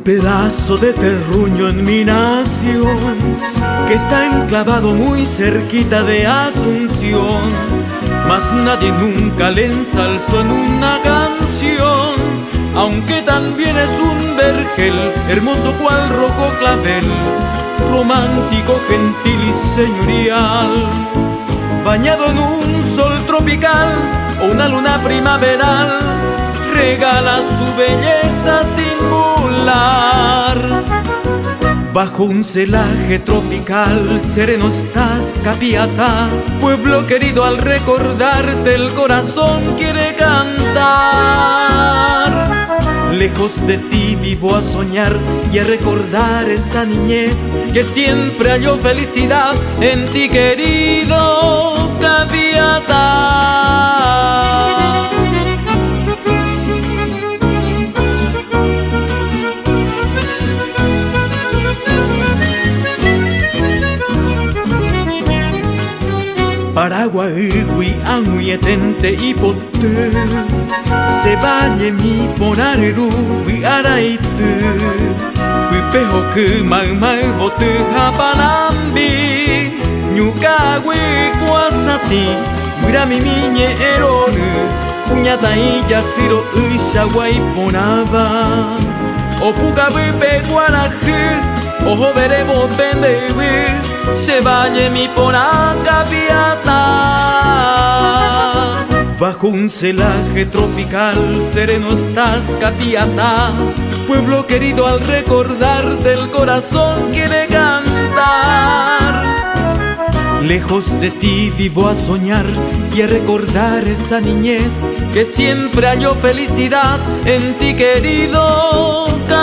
pedazo de terruño en mi nación, que está enclavado muy cerquita de Asunción, mas nadie nunca le ensalzó en una canción, aunque también es un vergel, hermoso cual rojo clavel, romántico, gentil y señorial, bañado en un sol tropical o una luna primaveral, regala su belleza singular. Bajo un celaje tropical sereno estás, Capiatá, pueblo querido, al recordarte el corazón quiere cantar. Lejos de ti vivo a soñar y a recordar esa niñez que siempre halló felicidad en ti, querido Capiatá. Paraguay, Huianhuietente y Poté, se bañe mi ponareru y araite, Pipejo que magmai bote japanambi, Ñucagüe cuasati, Mirami miñe erone, Puñata y yaciro y shaguay ponaba, Opucabe peguaraje, ojo veremos pendewe, se bañe mi pona Capiatá. Bajo un celaje tropical sereno estás, Capiatá, pueblo querido, al recordar del corazón quiere cantar. Lejos de ti vivo a soñar y a recordar esa niñez que siempre halló felicidad en ti, querido Capiatá.